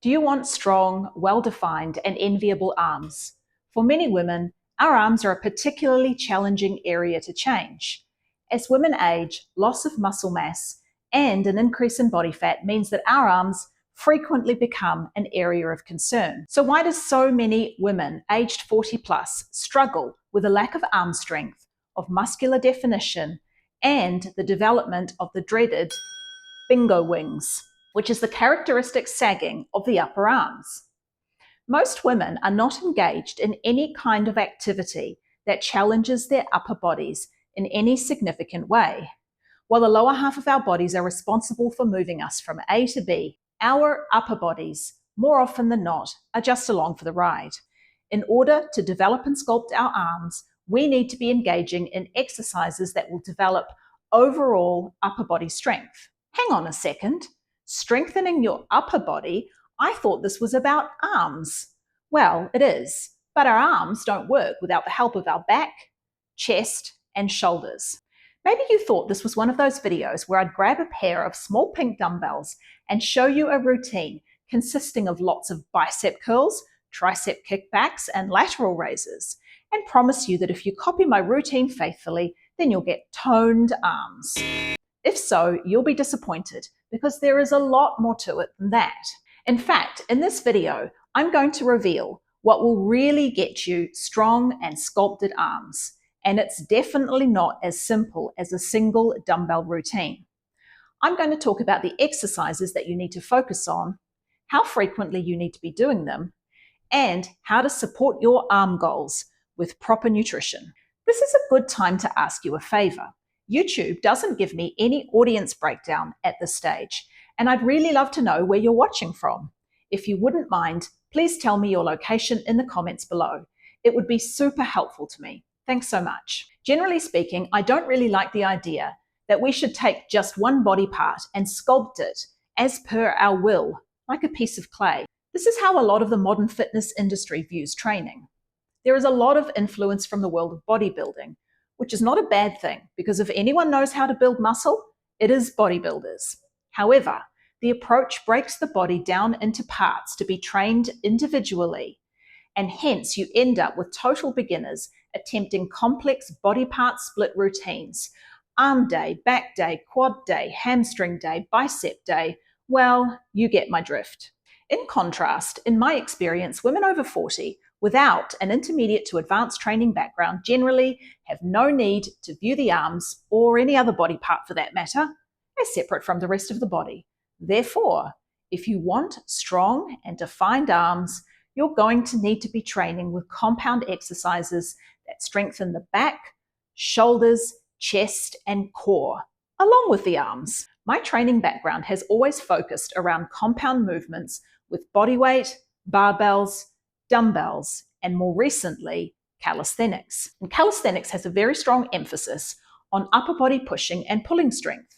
Do you want strong, well-defined, and enviable arms? For many women, our arms are a particularly challenging area to change. As women age, loss of muscle mass and an increase in body fat means that our arms frequently become an area of concern. So why do so many women aged 40 plus struggle with a lack of arm strength, of muscular definition, and the development of the dreaded bingo wings, which is the characteristic sagging of the upper arms? Most women are not engaged in any kind of activity that challenges their upper bodies in any significant way. While the lower half of our bodies are responsible for moving us from A to B, our upper bodies, more often than not, are just along for the ride. In order to develop and sculpt our arms, we need to be engaging in exercises that will develop overall upper body strength. Hang on a second. Strengthening your upper body? I thought this was about arms. Well, it is, but our arms don't work without the help of our back, chest, and shoulders. Maybe you thought this was one of those videos where I'd grab a pair of small pink dumbbells and show you a routine consisting of lots of bicep curls, tricep kickbacks, and lateral raises, and promise you that if you copy my routine faithfully, then you'll get toned arms. If so, you'll be disappointed because there is a lot more to it than that. In fact, in this video, I'm going to reveal what will really get you strong and sculpted arms. And it's definitely not as simple as a single dumbbell routine. I'm going to talk about the exercises that you need to focus on, how frequently you need to be doing them, and how to support your arm goals with proper nutrition. This is a good time to ask you a favor. YouTube doesn't give me any audience breakdown at this stage, and I'd really love to know where you're watching from. If you wouldn't mind, please tell me your location in the comments below. It would be super helpful to me. Thanks so much. Generally speaking, I don't really like the idea that we should take just one body part and sculpt it as per our will, like a piece of clay. This is how a lot of the modern fitness industry views training. There is a lot of influence from the world of bodybuilding, which is not a bad thing, because if anyone knows how to build muscle, it is bodybuilders. However, the approach breaks the body down into parts to be trained individually, and hence you end up with total beginners attempting complex body part split routines. Arm day, back day, quad day, hamstring day, bicep day. Well, you get my drift. In contrast, in my experience, women over 40 without an intermediate to advanced training background generally have no need to view the arms, or any other body part for that matter, as separate from the rest of the body. Therefore, if you want strong and defined arms, you're going to need to be training with compound exercises that strengthen the back, shoulders, chest, and core, along with the arms. My training background has always focused around compound movements with body weight, barbells, dumbbells, and more recently, calisthenics. And calisthenics has a very strong emphasis on upper body pushing and pulling strength.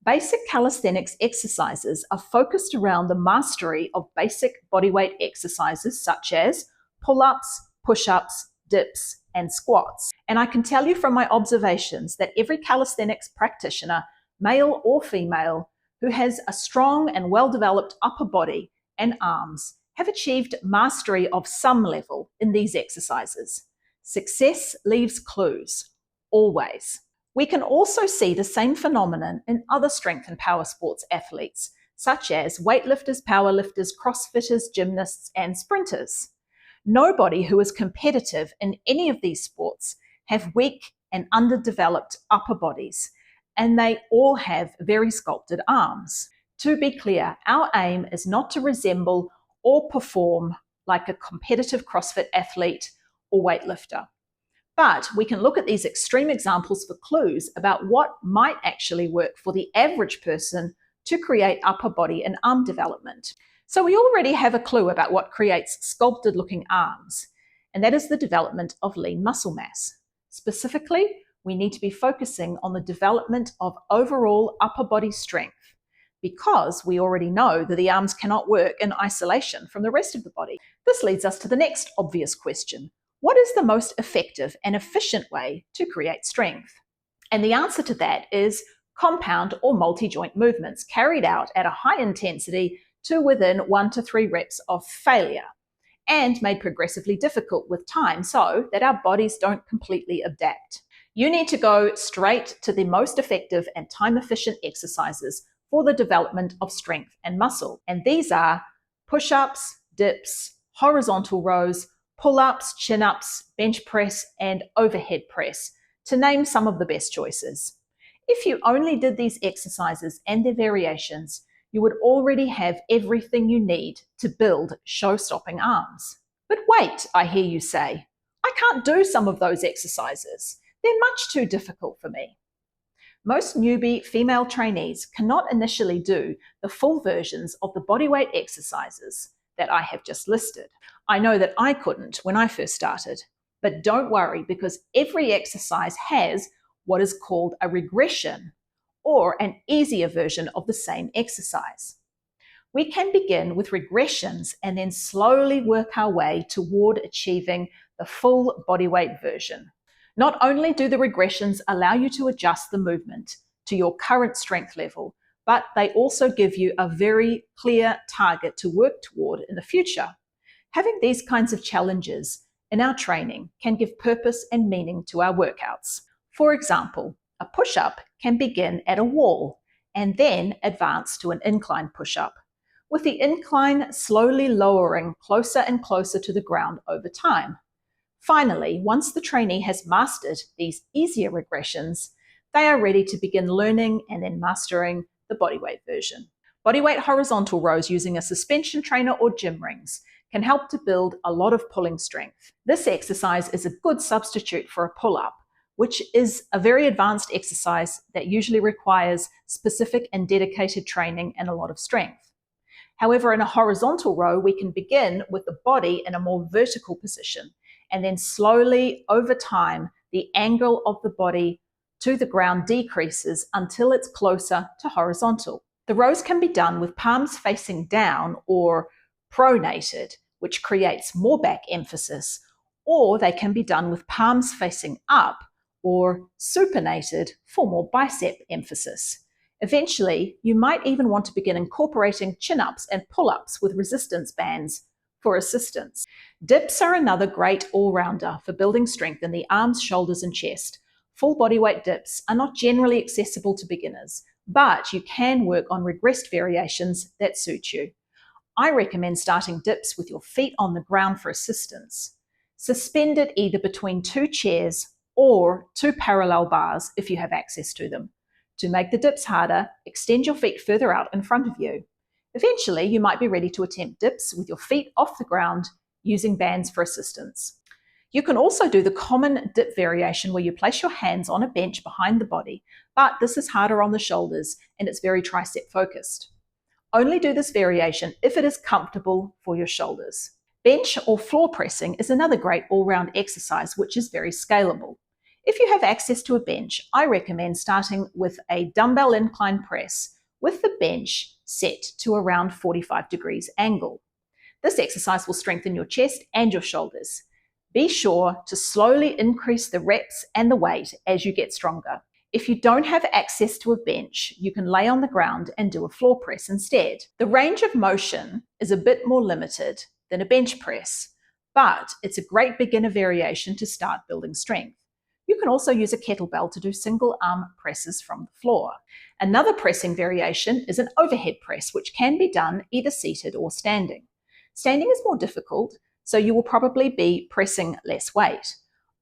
Basic calisthenics exercises are focused around the mastery of basic bodyweight exercises such as pull-ups, push-ups, dips, and squats. And I can tell you from my observations that every calisthenics practitioner, male or female, who has a strong and well-developed upper body and arms have achieved mastery of some level in these exercises. Success leaves clues, always. We can also see the same phenomenon in other strength and power sports athletes, such as weightlifters, powerlifters, crossfitters, gymnasts, and sprinters. Nobody who is competitive in any of these sports have weak and underdeveloped upper bodies, and they all have very sculpted arms. To be clear, our aim is not to resemble or perform like a competitive CrossFit athlete or weightlifter. But we can look at these extreme examples for clues about what might actually work for the average person to create upper body and arm development. So we already have a clue about what creates sculpted looking arms, and that is the development of lean muscle mass. Specifically, we need to be focusing on the development of overall upper body strength, because we already know that the arms cannot work in isolation from the rest of the body. This leads us to the next obvious question. What is the most effective and efficient way to create strength? And the answer to that is compound or multi-joint movements carried out at a high intensity to within 1 to 3 reps of failure, and made progressively difficult with time so that our bodies don't completely adapt. You need to go straight to the most effective and time-efficient exercises for the development of strength and muscle. And these are push-ups, dips, horizontal rows, pull-ups, chin-ups, bench press, and overhead press, to name some of the best choices. If you only did these exercises and their variations, you would already have everything you need to build show-stopping arms. But wait, I hear you say, I can't do some of those exercises. They're much too difficult for me. Most newbie female trainees cannot initially do the full versions of the bodyweight exercises that I have just listed. I know that I couldn't when I first started, but don't worry, because every exercise has what is called a regression, or an easier version of the same exercise. We can begin with regressions and then slowly work our way toward achieving the full bodyweight version. Not only do the regressions allow you to adjust the movement to your current strength level, but they also give you a very clear target to work toward in the future. Having these kinds of challenges in our training can give purpose and meaning to our workouts. For example, a push-up can begin at a wall and then advance to an incline push-up, with the incline slowly lowering closer and closer to the ground over time. Finally, once the trainee has mastered these easier regressions, they are ready to begin learning and then mastering the bodyweight version. Bodyweight horizontal rows using a suspension trainer or gym rings can help to build a lot of pulling strength. This exercise is a good substitute for a pull-up, which is a very advanced exercise that usually requires specific and dedicated training and a lot of strength. However, in a horizontal row, we can begin with the body in a more vertical position, and then slowly, over time, the angle of the body to the ground decreases until it's closer to horizontal. The rows can be done with palms facing down or pronated, which creates more back emphasis, or they can be done with palms facing up or supinated for more bicep emphasis. Eventually, you might even want to begin incorporating chin-ups and pull-ups with resistance bands for assistance. Dips are another great all-rounder for building strength in the arms, shoulders, and chest. Full bodyweight dips are not generally accessible to beginners, but you can work on regressed variations that suit you. I recommend starting dips with your feet on the ground for assistance. Suspended either between 2 chairs or 2 parallel bars if you have access to them. To make the dips harder, extend your feet further out in front of you. Eventually, you might be ready to attempt dips with your feet off the ground using bands for assistance. You can also do the common dip variation where you place your hands on a bench behind the body, but this is harder on the shoulders and it's very tricep focused. Only do this variation if it is comfortable for your shoulders. Bench or floor pressing is another great all-round exercise which is very scalable. If you have access to a bench, I recommend starting with a dumbbell incline press with the bench set to around 45 degrees angle. This exercise will strengthen your chest and your shoulders. Be sure to slowly increase the reps and the weight as you get stronger. If you don't have access to a bench, you can lay on the ground and do a floor press instead. The range of motion is a bit more limited than a bench press, but it's a great beginner variation to start building strength. You can also use a kettlebell to do single arm presses from the floor. Another pressing variation is an overhead press, which can be done either seated or standing. Standing is more difficult, so you will probably be pressing less weight.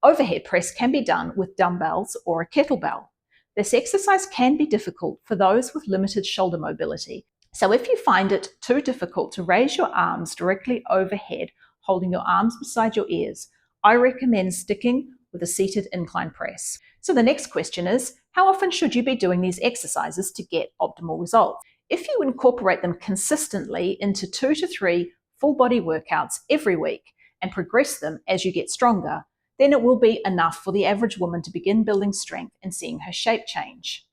Overhead press can be done with dumbbells or a kettlebell. This exercise can be difficult for those with limited shoulder mobility. So if you find it too difficult to raise your arms directly overhead, holding your arms beside your ears, I recommend sticking with a seated incline press. So the next question is, how often should you be doing these exercises to get optimal results? If you incorporate them consistently into 2 to 3 full body workouts every week and progress them as you get stronger, then it will be enough for the average woman to begin building strength and seeing her shape change.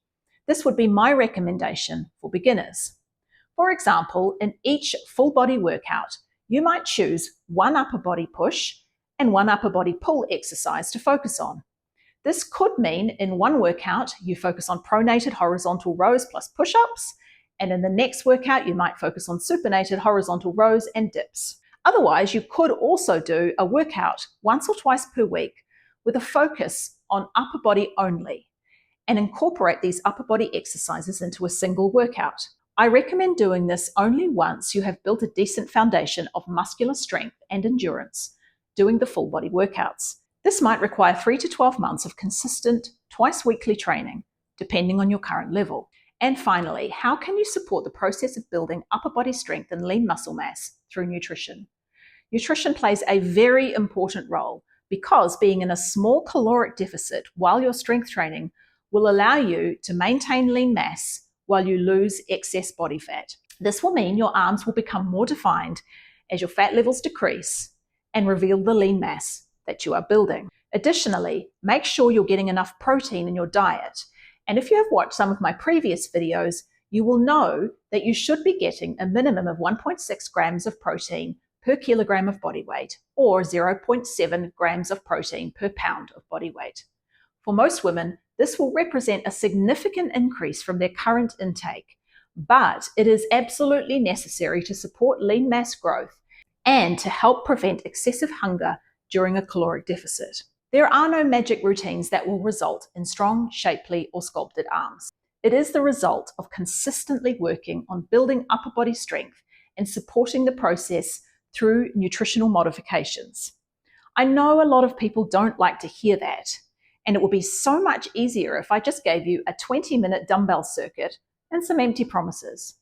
This would be my recommendation for beginners. For example, in each full body workout, you might choose one upper body push and one upper body pull exercise to focus on. This could mean in one workout, you focus on pronated horizontal rows plus push-ups, And in the next workout, you might focus on supinated horizontal rows and dips. Otherwise, you could also do a workout once or twice per week with a focus on upper body only and incorporate these upper body exercises into a single workout. I recommend doing this only once you have built a decent foundation of muscular strength and endurance, doing the full body workouts. This might require 3 to 12 months of consistent, twice weekly training, depending on your current level. And finally, how can you support the process of building upper body strength and lean muscle mass through nutrition? Nutrition plays a very important role because being in a small caloric deficit while you're strength training will allow you to maintain lean mass while you lose excess body fat. This will mean your arms will become more defined as your fat levels decrease and reveal the lean mass that you are building. Additionally, make sure you're getting enough protein in your diet. And if you have watched some of my previous videos, you will know that you should be getting a minimum of 1.6 grams of protein per kilogram of body weight, or 0.7 grams of protein per pound of body weight. For most women, this will represent a significant increase from their current intake, but it is absolutely necessary to support lean mass growth and to help prevent excessive hunger during a caloric deficit. There are no magic routines that will result in strong, shapely, or sculpted arms. It is the result of consistently working on building upper body strength and supporting the process through nutritional modifications. I know a lot of people don't like to hear that, and it would be so much easier if I just gave you a 20-minute dumbbell circuit and some empty promises.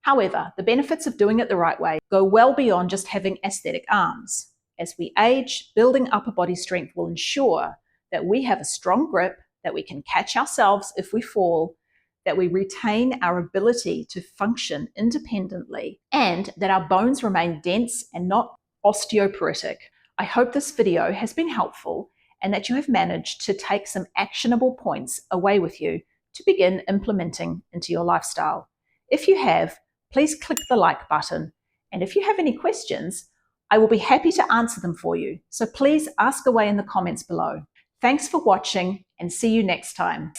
However, the benefits of doing it the right way go well beyond just having aesthetic arms. As we age, building upper body strength will ensure that we have a strong grip, that we can catch ourselves if we fall, that we retain our ability to function independently, and that our bones remain dense and not osteoporotic. I hope this video has been helpful and that you have managed to take some actionable points away with you to begin implementing into your lifestyle. If you have, please click the like button. And if you have any questions, I will be happy to answer them for you. So please ask away in the comments below. Thanks for watching and see you next time.